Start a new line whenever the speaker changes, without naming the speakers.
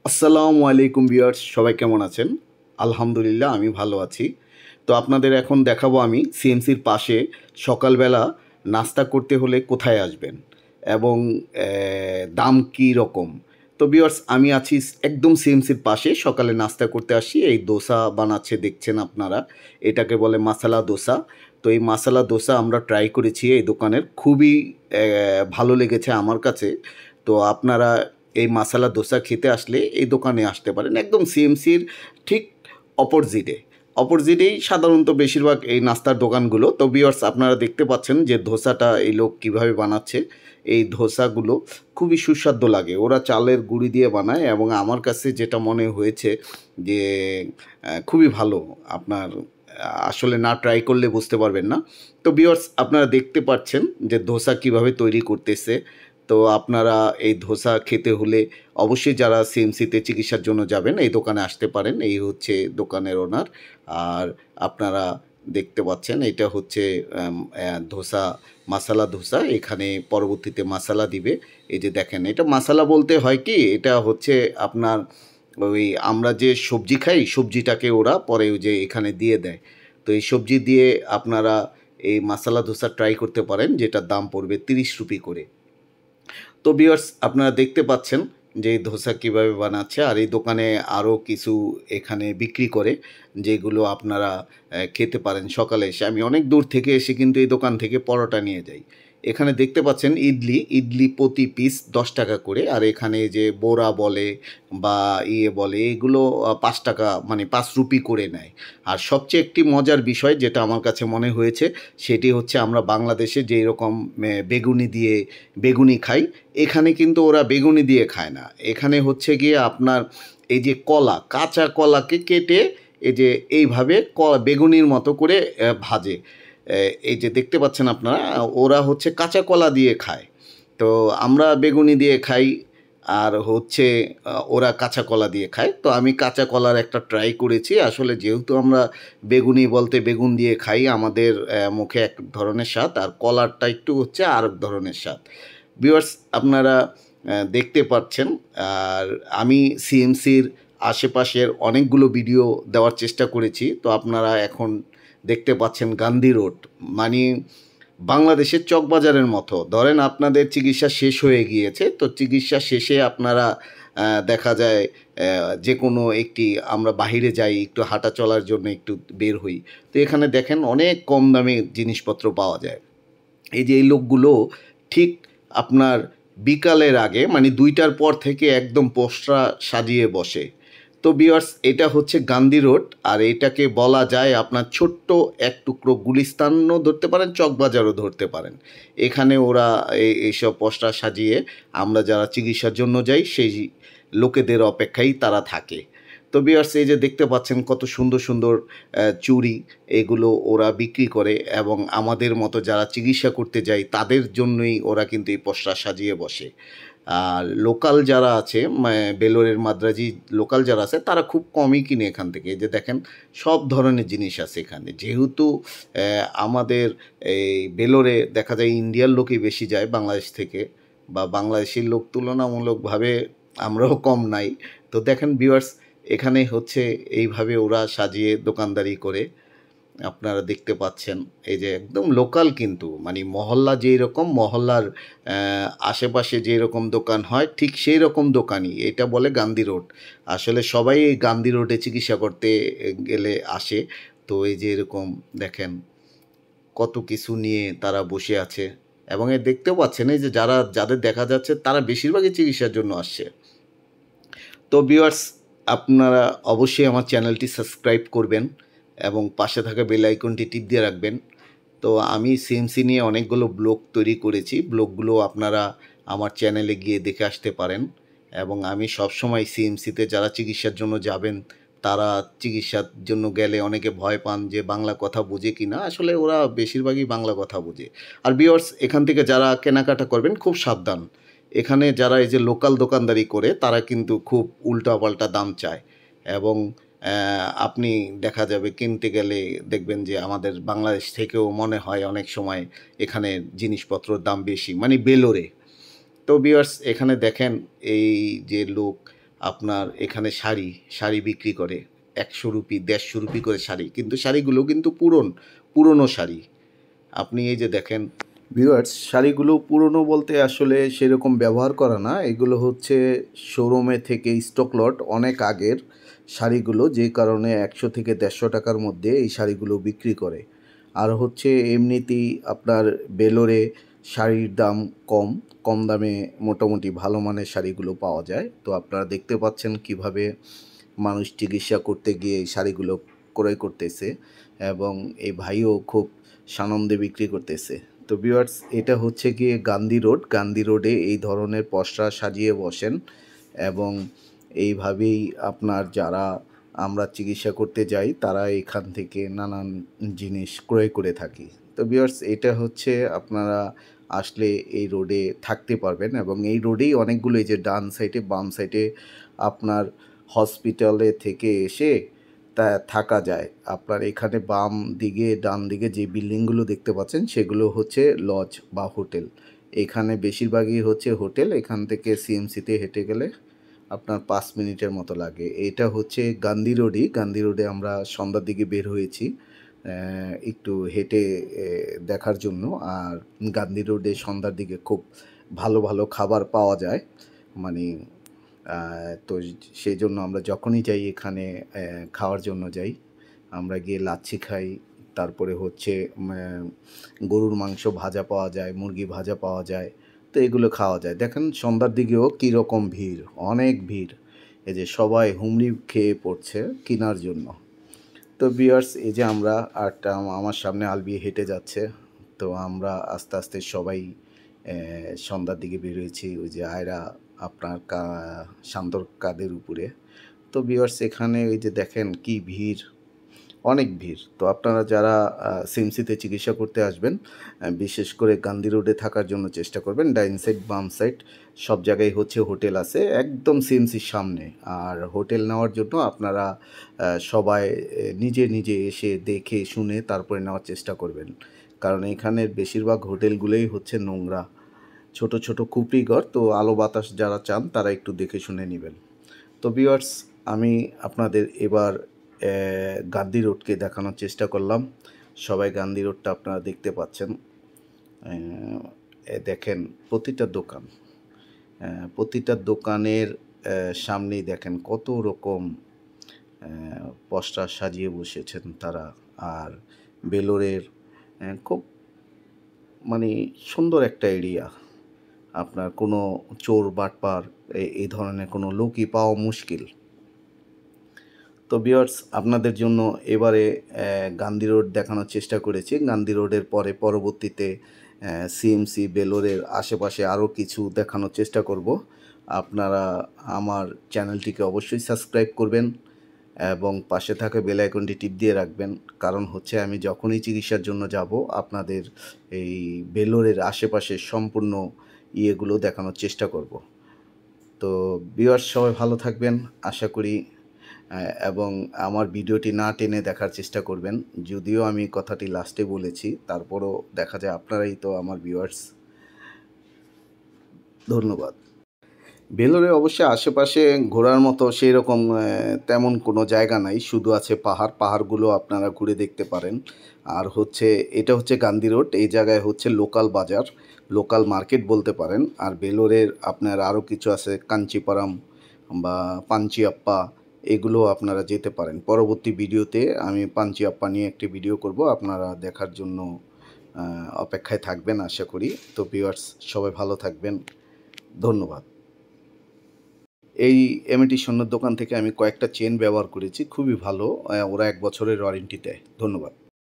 আসসালামু আলাইকুম ভিউয়ার্স, সবাই কেমন আছেন? আলহামদুলিল্লাহ আমি ভালো আছি। তো আপনাদের এখন দেখাবো আমি সিএমসির পাশে সকালবেলা নাস্তা করতে হলে কোথায় আসবেন এবং দাম কী রকম। তো ভিউয়ার্স আমি আছি একদম সিএমসির পাশে, সকালে নাস্তা করতে আসি। এই দোসা বানাচ্ছে দেখছেন আপনারা, এটাকে বলে মাসালা দোসা। তো এই মাসালা দোসা আমরা ট্রাই করেছি এই দোকানের, খুবই ভালো লেগেছে আমার কাছে। তো আপনারা এই মাসালা দোসা খেতে আসলে এই দোকানে আসতে পারেন, একদম সিএমসির ঠিক অপোজিটেই সাধারণত বেশিরভাগ এই নাস্তার দোকানগুলো। তো ভিউয়ার্স আপনারা দেখতে পাচ্ছেন যে ধোসাটা এই লোক কীভাবে বানাচ্ছে। এই ধোসাগুলো খুবই সুস্বাদু লাগে, ওরা চালের গুঁড়ি দিয়ে বানায় এবং আমার কাছে যেটা মনে হয়েছে যে খুবই ভালো। আপনার আসলে না ট্রাই করলে বুঝতে পারবেন না। তো ভিউয়ার্স আপনারা দেখতে পাচ্ছেন যে ধোসা কীভাবে তৈরি করতেছে। তো আপনারা এই ধোসা খেতে হলে অবশ্যই যারা সিএমসিতে চিকিৎসার জন্য যাবেন এই দোকানে আসতে পারেন। এই হচ্ছে দোকানের ওনার। আর আপনারা দেখতে পাচ্ছেন এটা হচ্ছে ধোসা, মাসালা ধোসা। এখানে পরবর্তীতে মাসালা দিবে। এই যে দেখেন, এটা মাসালা বলতে হয় কি, এটা হচ্ছে আপনার ওই আমরা যে সবজি খাই, সবজিটাকে ওরা পরে ওই যে এখানে দিয়ে দেয়। তো এই সবজি দিয়ে আপনারা এই মাসালা ধোসা ট্রাই করতে পারেন, যেটার দাম পড়বে 30 রুপি করে। তো ভিউয়ার্স আপনারা দেখতে পাচ্ছেন যে এই ধোসা কীভাবে বানাচ্ছে। আর এই দোকানে আরও কিছু এখানে বিক্রি করে, যেগুলো আপনারা খেতে পারেন সকালে এসে। আমি অনেক দূর থেকে এসে কিন্তু এই দোকান থেকে পরোটা নিয়ে যাই। এখানে দেখতে পাচ্ছেন ইডলি প্রতি পিস 10 টাকা করে। আর এখানে যে বোরা বলে বা বলে, এগুলো 5 টাকা মানে 5 রুপি করে নেয়। আর সবচেয়ে একটি মজার বিষয় যেটা আমার কাছে মনে হয়েছে, সেটি হচ্ছে আমরা বাংলাদেশে যেই রকম বেগুনি খাই, এখানে কিন্তু ওরা বেগুনি দিয়ে খায় না। এখানে হচ্ছে গিয়ে আপনার এই যে কলা, কাঁচা কলাকে কেটে এই যে এইভাবে বেগুনির মতো করে ভাজে। এই যে দেখতে পাচ্ছেন আপনারা, ওরা হচ্ছে কাঁচা কলা দিয়ে খায়। তো আমরা বেগুনি দিয়ে খাই, আর হচ্ছে ওরা কাঁচা কলা দিয়ে খায়। তো আমি কাঁচা কলার একটা ট্রাই করেছি। আসলে যেহেতু আমরা বেগুনি বলতে বেগুন দিয়ে খাই, আমাদের মুখে এক ধরনের স্বাদ, আর কলারটা একটু হচ্ছে আরেক ধরনের স্বাদ। ভিউয়ার্স আপনারা দেখতে পাচ্ছেন। আর আমি সিএমসির আশেপাশের অনেকগুলো ভিডিও দেওয়ার চেষ্টা করেছি। তো আপনারা এখন দেখতে পাচ্ছেন গান্ধী রোড, মানে বাংলাদেশের চকবাজারের মতো। ধরেন আপনাদের চিকিৎসা শেষ হয়ে গিয়েছে, তো চিকিৎসা শেষে আপনারা দেখা যায় যে কোনো একটি আমরা বাহিরে যাই, একটু হাঁটা চলার জন্য একটু বের হই। তো এখানে দেখেন অনেক কম দামে জিনিসপত্র পাওয়া যায়। এই যে এই লোকগুলো ঠিক আপনার বিকালের আগে মানে 2টার পর থেকে একদম পোস্টার সাজিয়ে বসে। তো ভিউয়ার্স এটা হচ্ছে গান্ধী রোড, আর এটাকে বলা যায় আপনার ছোট্ট এক টুকরো গুলিস্তানও ধরতে পারেন, চকবাজারও ধরতে পারেন। এখানে ওরা এইসব পোস্টার সাজিয়ে আমরা যারা চিকিৎসার জন্য যাই সেই লোকেদের অপেক্ষায় তারা থাকে। তো ভিউয়ার্স এই যে দেখতে পাচ্ছেন কত সুন্দর সুন্দর চুড়ি, এগুলো ওরা বিক্রি করে এবং আমাদের মতো যারা চিকিৎসা করতে যাই তাদের জন্যই ওরা কিন্তু এই পোস্টার সাজিয়ে বসে। আর লোকাল যারা আছে বেলোরের মাদ্রাজি লোকাল যারা আছে তারা খুব কমই কিনে এখান থেকে। এই যে দেখেন সব ধরনের জিনিস আছে এখানে। যেহেতু আমাদের এই বেলোরে দেখা যায় ইন্ডিয়ার লোকই বেশি যায় বাংলাদেশ থেকে, বা বাংলাদেশের লোক তুলনামূলকভাবে আমরাও কম নাই। তো দেখেন ভিউয়ার্স এখানে হচ্ছে এইভাবে ওরা সাজিয়ে দোকানদারি করে। আপনারা দেখতে পাচ্ছেন এই যে একদম লোকাল, কিন্তু মানে মহল্লা যেই রকম মহল্লার আশেপাশে যেই রকম দোকান হয় ঠিক সেই রকম দোকানই। এটা বলে গান্ধী রোড। আসলে সবাই এই গান্ধী রোডে চিকিৎসা করতে গেলে আসে। তো এই যে এরকম দেখেন কত কিছু নিয়ে তারা বসে আছে এবং দেখতেও পাচ্ছেন এই যে যাদের দেখা যাচ্ছে তারা বেশিরভাগই চিকিৎসার জন্য আসছে। তো ভিউয়ার্স আপনারা অবশ্যই আমার চ্যানেলটি সাবস্ক্রাইব করবেন এবং পাশে থাকা বেল আইকনটি টিপ দিয়ে রাখবেন। তো আমি সিএমসি নিয়ে অনেকগুলো ব্লগ তৈরি করেছি, ব্লগগুলো আপনারা আমার চ্যানেলে গিয়ে দেখে আসতে পারেন। এবং আমি সবসময় সিএমসিতে যারা চিকিৎসার জন্য যাবেন, তারা চিকিৎসার জন্য গেলে অনেকে ভয় পান যে বাংলা কথা বোঝে কি না। আসলে ওরা বেশিরভাগই বাংলা কথা বোঝে। আর ভিউয়ার্স এখান থেকে যারা কেনাকাটা করবেন খুব সাবধান। এখানে যারা এই যে লোকাল দোকানদারি করে তারা কিন্তু খুব উল্টাপাল্টা দাম চায় এবং আপনি দেখা যাবে কিনতে গেলে দেখবেন যে আমাদের বাংলাদেশ থেকেও মনে হয় অনেক সময় এখানে জিনিসপত্রের দাম বেশি, মানে বেলোরে। তো ভিউয়ার্স এখানে দেখেন এই যে লোক, আপনার এখানে শাড়ি বিক্রি করে ১০০ রুপি ১৫০ রুপি করে শাড়ি, কিন্তু শাড়িগুলো কিন্তু পুরনো শাড়ি। আপনি এই যে দেখেন ভিউয়ার্স, শাড়িগুলো পুরনো বলতে আসলে সেরকম ব্যবহার করা না, এগুলো হচ্ছে শোরুমে থেকে স্টক লট অনেক আগের শাড়িগুলো, যে কারণে ১০০ থেকে ১৫০ টাকার মধ্যে এই শাড়িগুলো বিক্রি করে। আর হচ্ছে এমনিতেই আপনার বেলোরে শাড়ির দাম কম দামে মোটামুটি ভালো মানের শাড়িগুলো পাওয়া যায়। তো আপনারা দেখতে পাচ্ছেন কিভাবে মানুষ চিকিৎসা করতে গিয়ে এই শাড়িগুলো ক্রয় করতেছে, এবং এই ভাইও খুব সানন্দে বিক্রি করতেছে। তো ভিউয়ার্স, এটা হচ্ছে গিয়ে গান্ধী রোডে এই ধরনের পসরা সাজিয়ে বসেন, এবং এইভাবেই আপনার যারা আমরা চিকিৎসা করতে যাই তারা এখান থেকে নানান জিনিস ক্রয় করে থাকি। তো ভিউয়ার্স, এটা হচ্ছে আপনারা আসলে এই রোডে থাকতে পারবেন, এবং এই রোডেই অনেকগুলো, এই যে ডান সাইডে বাম সাইডে আপনার হসপিটালে থেকে এসে তা থাকা যায়। আপনার এখানে বাম দিকে ডান দিকে যে বিল্ডিংগুলো দেখতে পাচ্ছেন সেগুলো হচ্ছে লজ বা হোটেল। এখানে বেশিরভাগই হচ্ছে হোটেল। এখান থেকে সিএমসিতে হেঁটে গেলে আপনার 5 মিনিটের মতো লাগে। এটা হচ্ছে গান্ধী রোডে আমরা সন্ধ্যার দিকে বের হয়েছি একটু হেঁটে দেখার জন্য। আর গান্ধী রোডে সন্ধ্যার দিকে খুব ভালো খাবার পাওয়া যায়, মানে তো সেই জন্য আমরা যখনই যাই এখানে খাওয়ার জন্য যাই। আমরা গিয়ে লাচ্ছি খাই, তারপরে হচ্ছে গরুর মাংস ভাজা পাওয়া যায়, মুরগি ভাজা পাওয়া যায়, তো এগুলো খাওয়া যায়। দেখেন সন্ধ্যার দিকেও কীরকম ভিড়, অনেক ভিড়, এই যে সবাই হুমড়ি খেয়ে পড়ছে কেনার জন্য। তো ভিউয়ার্স, এই যে আমরা একটা আমার সামনে আলবি হেঁটে যাচ্ছে, তো আমরা আস্তে আস্তে সবাই সন্ধ্যার দিকে বের হয়েছি। ওই যে আয়রা আপনার শান্তর কাঁধের উপরে। তো ভিউয়ার্স, এখানে ওই যে দেখেন কি ভিড়, অনেক ভিড়। তো আপনারা যারা সিএমসিতে চিকিৎসা করতে আসবেন, বিশেষ করে গান্ধী রোডে থাকার জন্য চেষ্টা করবেন। ডাইন সাইড বাম সাইড সব জায়গায় হচ্ছে হোটেল আছে একদম সিএমসির সামনে। আর হোটেল নেওয়ার জন্য আপনারা সবাই নিজে এসে দেখে শুনে তারপরে নেওয়ার চেষ্টা করবেন, কারণ এখানের বেশিরভাগ হোটেলগুলোই হচ্ছে নোংরা, ছোট খুপড়ি ঘর। তো আলো বাতাস যারা চান তারা একটু দেখে শুনে নেবেন। তো ভিউয়ার্স, আমি আপনাদের এবার গান্ধী রোডকে দেখানোর চেষ্টা করলাম। সবাই গান্ধী রোডটা আপনারা দেখতে পাচ্ছেন। দেখেন প্রতিটা দোকানের সামনেই দেখেন কত রকম পোস্টার সাজিয়ে বসেছেন তারা। আর বেলোরের খুব মানে সুন্দর একটা এরিয়া। আপনার কোনো চোর বাটপার এই ধরনের কোনো লোকই পাওয়া মুশকিল। তো ভিউয়ার্স, আপনাদের জন্য এবারে গান্ধী রোড দেখানোর চেষ্টা করেছি। গান্ধী রোডের পরবর্তীতে সিএমসি বেলোরের আশেপাশে আরও কিছু দেখানোর চেষ্টা করব। আপনারা আমার চ্যানেলটিকে অবশ্যই সাবস্ক্রাইব করবেন এবং পাশে থাকা বেল আইকনটি টিপ দিয়ে রাখবেন, কারণ হচ্ছে আমি যখনই চিকিৎসার জন্য যাব আপনাদের এই বেলোরের আশেপাশের সম্পূর্ণ ইয়েগুলো দেখানোর চেষ্টা করব। তো ভিউয়ার্স, সবাই ভালো থাকবেন আশা করি, এবং আমার ভিডিওটি না টেনে দেখার চেষ্টা করবেন। যদিও আমি কথাটি লাস্টে বলেছি, তারপরও দেখা যায় আপনারাই তো আমার ভিউয়ার্স। ধন্যবাদ। বেলোরে অবশ্যই আশেপাশে ঘোরার মতো সেই রকম তেমন কোনো জায়গা নাই, শুধু আছে পাহাড়গুলো আপনারা ঘুরে দেখতে পারেন। আর হচ্ছে এটা হচ্ছে গান্ধী রোড, এই জায়গায় হচ্ছে লোকাল বাজার, লোকাল মার্কেট বলতে পারেন। আর বেলোরের আপনার আরও কিছু আছে, কাঞ্চিপারাম বা পাঞ্চিয়াপ্পা, এগুলো আপনারা যেতে পারেন। পরবর্তী ভিডিওতে আমি পাঞ্চিয়াপ্পা নিয়ে একটি ভিডিও করব, আপনারা দেখার জন্য অপেক্ষায় থাকবেন আশা করি। তো ভিউয়ার্স, সবাই ভালো থাকবেন, ধন্যবাদ। এই এমএটি স্বর্ণের দোকান থেকে আমি কয়েকটা চেন ব্যবহার করেছি, খুবই ভালো, ওরা 1 বছরের ওয়ারেন্টি দেয়। ধন্যবাদ।